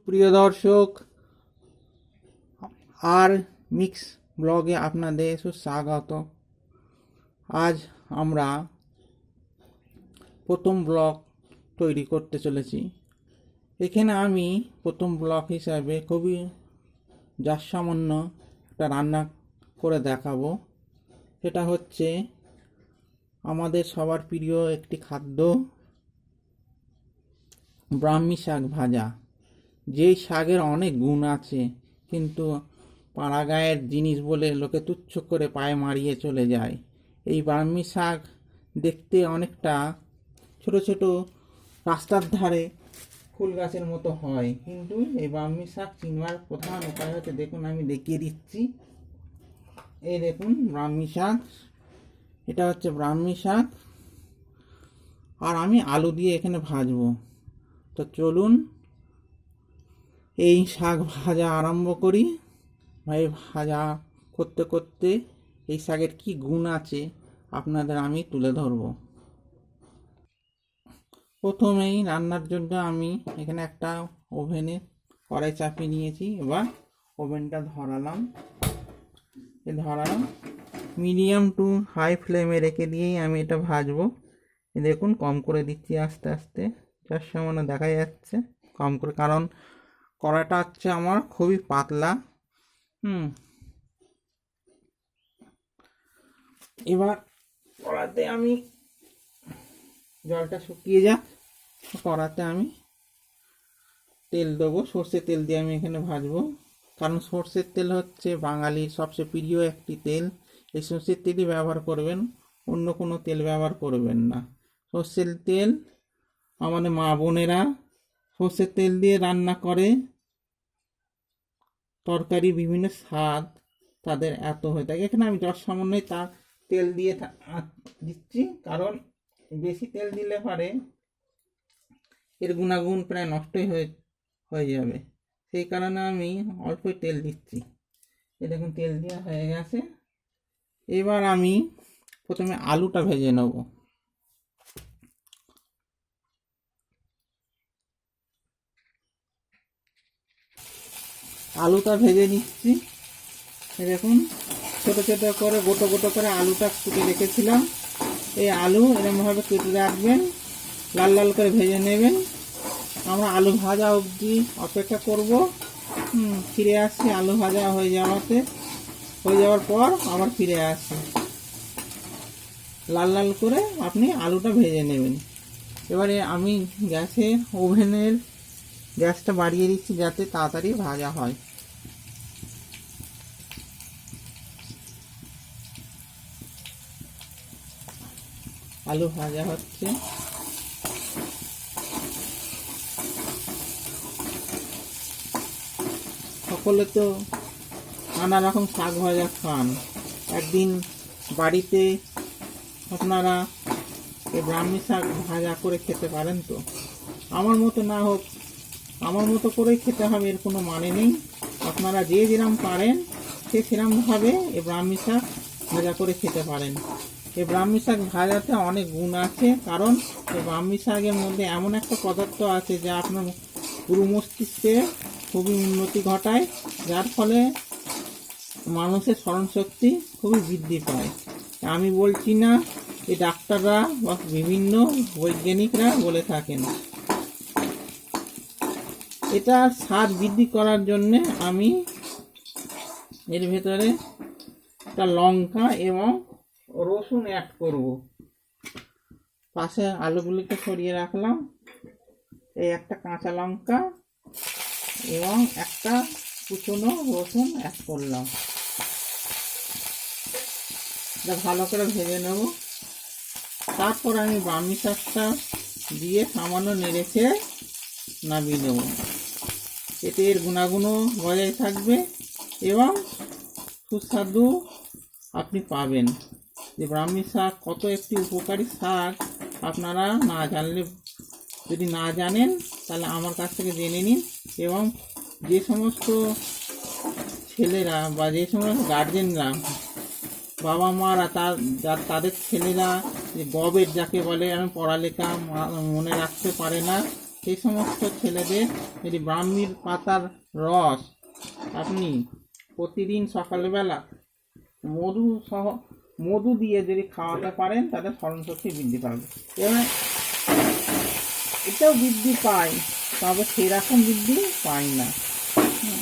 সুপ্রিয় দর্শক, আর মিক্স ব্লগে আপনাদের সুস্বাগত। আজ আমরা প্রথম ব্লগ তৈরি করতে চলেছি। এখানে আমি প্রথম ব্লগ হিসাবে খুবই সামান্য একটা রান্না করে দেখাবো। সেটা হচ্ছে আমাদের সবার প্রিয় একটি খাদ্য, ব্রাহ্মী শাক ভাজা। যেই শাকের অনেক গুণ আছে, কিন্তু পাড়াগাঁয়ের জিনিস বলে লোকে তুচ্ছ করে পায়ে মারিয়ে চলে যায়। এই ব্রাহ্মী শাক দেখতে অনেকটা ছোট ছোট রাস্তার ধারে ফুল গাছের মতো হয়, কিন্তু এই ব্রাহ্মী শাক চিনবার প্রধান উপায় হচ্ছে, দেখুন আমি দেখিয়ে দিচ্ছি। এই দেখুন ব্রাহ্মী শাক, এটা হচ্ছে ব্রাহ্মী শাক। আর আমি আলু দিয়ে এখানে ভাজবো। তো চলুন এই শাক ভাজা আরম্ভ করি। ভাই, ভাজা করতে করতে এই শাকের কি গুণ আছে আপনাদের আমি তুলে ধরব। প্রথমেই রান্নার জন্য আমি এখানে একটা ওভেনে কড়াই চাপিয়ে নিয়েছি। এবার ওভেনটা ধরালাম, মিডিয়াম টু হাই ফ্লেমে রেখে দিয়েই আমি এটা ভাজবো। দেখুন কম করে দিচ্ছি আস্তে আস্তে, যার সামান্য দেখা যাচ্ছে কম করে, কারণ কড়াইটা হচ্ছে আমার খুবই পাতলা। এবার কড়াতে আমি জলটা শুকিয়ে যাক, কড়াতে আমি তেল দেবো। সর্ষের তেল দিয়ে আমি এখানে ভাজবো, কারণ সর্ষের তেল হচ্ছে বাঙালির সবচেয়ে প্রিয় একটি তেল। এই সর্ষের তেলই ব্যবহার করবেন, অন্য কোনো তেল ব্যবহার করবেন না। সর্ষের তেল, আমাদের মা বোনেরা সর্ষের তেল দিয়ে রান্না করে তরকারি, বিভিন্ন স্বাদ তাদের এত হয়ে থাকে। এখানে আমি সামান্যই তার তেল দিয়ে দিচ্ছি, কারণ বেশি তেল দিলে পারে এর গুণাগুণ প্রায় নষ্টই হয়ে যাবে। সেই কারণে আমি অল্পই তেল দিচ্ছি। এ দেখুন তেল দেওয়া হয়ে গেছে। এবার আমি প্রথমে আলুটা ভেজে নেব। আলুটা ভেজে নিচ্ছি। দেখুন ছোট ছোট করে গোটো গোটো করে আলুটা কেটে রেখেছিলাম। এই আলু এরকমভাবে কেটে রাখবেন, লাল লাল করে ভেজে নেবেন। আমরা আলু ভাজা অবধি অপেক্ষা করব। ফিরে আসছি আলু ভাজা হয়ে যাওয়ার পর আবার ফিরে আসছি। লাল লাল করে আপনি আলুটা ভেজে নেবেন। এবারে আমি ওভেনের গ্যাসটা বাড়িয়ে দিচ্ছি, যাতে তাড়াতাড়ি ভাজা হয়। আলু ভাজা হচ্ছে। সকলে তো নানা রকম শাক ভাজা খান। একদিন বাড়িতে আপনারা এই ব্রাহ্মী শাক ভাজা করে খেতে পারেন। তো আমার মতো না হোক, আমার মতো করেই খেতে হবে, এর কোনো মানে নেই। আপনারা যে যেরকম পারেন সে সেরকমভাবে এই ব্রাহ্মী শাক ভাজা করে খেতে পারেন। এই ব্রাহ্মী শাক ভাজাতে অনেক গুণ আছে, কারণ এই ব্রাহ্মী শাকের মধ্যে এমন একটা পদার্থ আছে যা আপনার পুরো মস্তিষ্কে খুবই উন্নতি ঘটায়, যার ফলে মানুষের স্মরণশক্তি খুবই বৃদ্ধি পায়। আমি বলছি না, এই ডাক্তাররা বা বিভিন্ন বৈজ্ঞানিকরা বলে থাকেন। এটা স্বাদ বৃদ্ধি করার জন্যে আমি এর ভেতরে একটা লঙ্কা এবং রসুন অ্যাড করব। পাশে আলুগুলিকে সরিয়ে রাখলাম। এই একটা কাঁচা লঙ্কা এবং একটা কুচনো রসুন অ্যাড করলাম। এটা ভালো করে ভেজে নেব। তারপর আমি ব্রাহ্মী শাকটা দিয়ে সামান্য নেড়েচেড়ে নামিয়ে নেব। এতে এর গুণাগুণও বজায় থাকবে এবং সুস্বাদু আপনি পাবেন। যে ব্রাহ্মী শাক কত একটি উপকারী শাক, আপনারা না জানলে, যদি না জানেন তাহলে আমার কাছ থেকে জেনে নিন। এবং যে সমস্ত ছেলেরা বা যে সমস্ত গার্জেনরা, বাবা মারা তাদের ছেলেরা যে গবেট যাকে বলে, পড়ালেখা মনে রাখতে পারে না, সেই সমস্ত ছেলেদের যদি ব্রাহ্মীর পাতার রস আপনি প্রতিদিন সকালবেলা মধু দিয়ে যদি খাওয়াতে পারেন তাদের স্মরণশক্তি বৃদ্ধি পাবে। এবং এটাও বৃদ্ধি পায়, তবে সেরকম বৃদ্ধি পায় না।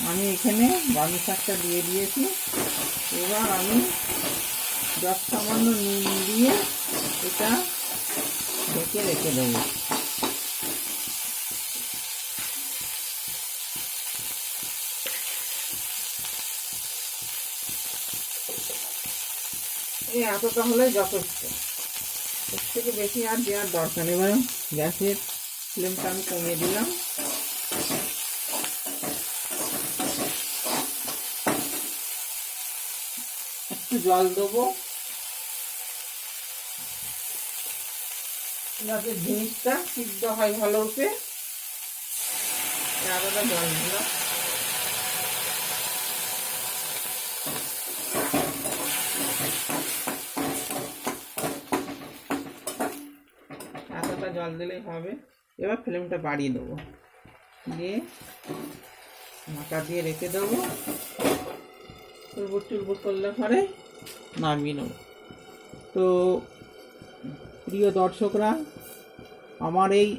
আমি এখানে ব্রাহ্মী শাকটা দিয়ে দিয়েছি। এবার আমি যত সামান্য নুন দিয়ে এটা ঢেকে রেখে দেবো। এই এতটা হলে যথেষ্ট, এর থেকে বেশি আর দেওয়ার দরকার নেই। এবার গ্যাসের ফ্লেমটা আমি কমিয়ে দিলাম। একটু জল দেবো যাতে জিনিসটা সিদ্ধ হয় ভালো করে। আলাদা জল দিলাম। এতটা জল দিলেই হবে। এবার ফ্লেমটা বাড়িয়ে দেবো, দিয়ে ঢাকা দিয়ে রেখে দেবো। টুলবুট করলে পরে নামিয়ে নেব। তো প্রিয় দর্শকরা, আমার এই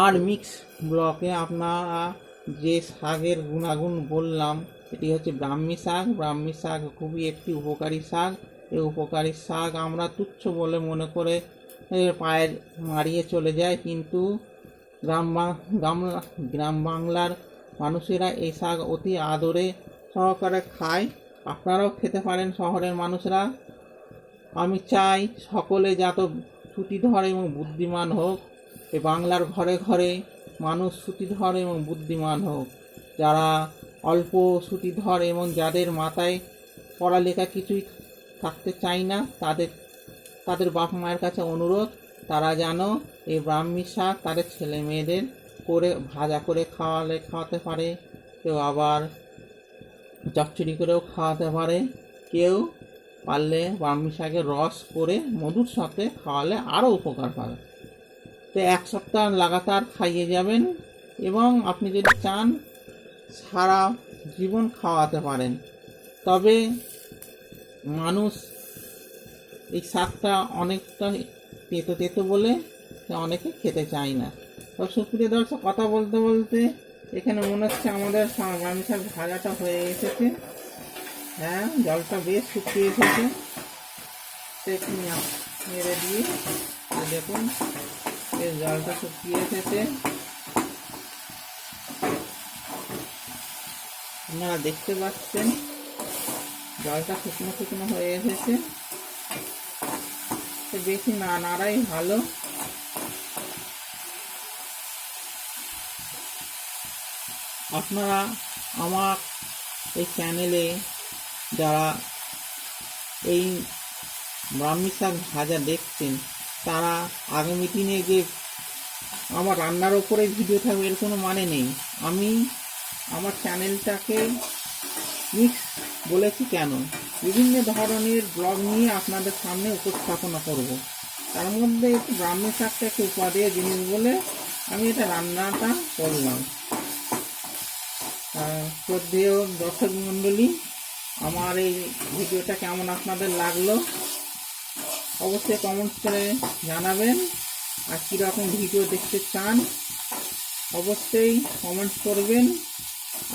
আর মিক্স ব্লকে আপনারা যে শাকের গুণাগুণ বললাম, এটি হচ্ছে ব্রাহ্মী শাক। ব্রাহ্মী শাক খুবই একটি উপকারী শাক। এই উপকারী শাক আমরা তুচ্ছ বলে মনে করে পায়ের মারিয়ে চলে যায়, কিন্তু গ্রাম বাংলার মানুষেরা এই শাক অতি আদরে সহকারে খায়। আপনারাও খেতে পারেন শহরের মানুষরা। আমি চাই সকলে যত শ্রুতিধর এবং বুদ্ধিমান হোক। এই বাংলার ঘরে ঘরে মানুষ শ্রুতিধর এবং বুদ্ধিমান হোক। যারা অল্প শ্রুতিধর এবং যাদের মাথায় পড়ালেখা কিছুই থাকতে চায় না, তাদের বাপ মায়ের কাছে অনুরোধ, তারা যেন এই ব্রাহ্মী শাক তাদের ছেলে মেয়েদের করে ভাজা করে খাওয়াতে পারে। কেউ আবার চচ্চড়ি করেও খাওয়াতে পারে। কেউ পারলে ব্রাহ্মী শাকের রস করে মধুর সাথে খাওয়ালে আরও উপকার পাবে। তো 1 সপ্তাহ লাগাতার খাইয়ে যাবেন, এবং আপনি যদি চান সারা জীবন খাওয়াতে পারেন। তবে মানুষ এই শাকটা অনেকটা তেতো বলে অনেকে খেতে চায় না। তবে সুপ্রিয় দর্শক, কথা বলতে বলতে এখানে মনে হচ্ছে আমাদের ব্রাহ্মী শাক ভাজাটা হয়ে এসেছে। হ্যাঁ, জলটা বেশ শুকিয়ে এসেছে। একটু নেড়ে দিয়ে দেখুন এর জলটা শুকিয়ে এসেছে। আপনারা দেখতে পাচ্ছেন জলটা শুকনো হয়ে এসেছে। বেশি না নাড়াই ভালো। আপনারা আমার এই চ্যানেলে যারা এই ব্রাহ্মী শাক ভাজা দেখছেন, তারা আগামী দিনে যে আমার রান্নার ওপরে ভিডিও থাকবে এর কোনো মানে নেই। আমি আমার চ্যানেলটাকে মিক্স বলেছি কেন, বিভিন্ন ধরনের ব্লগ নিয়ে আপনাদের সামনে উপস্থাপনা করব। তার মধ্যে একটু ব্রাহ্মী শাকটা একটু উপাদেয় জিনিস বলে আমি এটা রান্নাটা করলাম। শ্রদ্ধেয় দর্শক মণ্ডলী, আমার এই ভিডিওটা কেমন আপনাদের লাগলো অবশ্যই কমেন্টস করে জানাবেন। আর কীরকম ভিডিও দেখতে চান অবশ্যই কমেন্টস করবেন।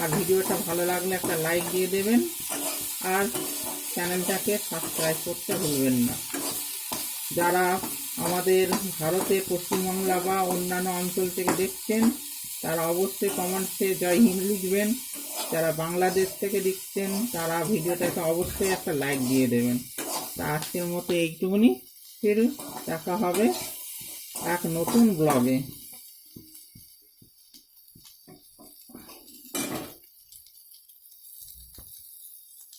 আর ভিডিওটা ভালো লাগলে একটা লাইক দিয়ে দেবেন, আর চ্যানেলটাকে সাবস্ক্রাইব করতে ভুলবেন না। যারা আমাদের ভারতের পশ্চিমবাংলা বা অন্যান্য অঞ্চল থেকে দেখছেন, তারা অবশ্যই কমেন্টসে জয় হিন্দ লিখবেন। যারা বাংলাদেশ থেকে দেখছেন, তারা ভিডিওটাকে অবশ্যই একটা লাইক দিয়ে দেবেন। তা আজকের মতো এইটুকুনি, ফির দেখা হবে এক নতুন ব্লগে।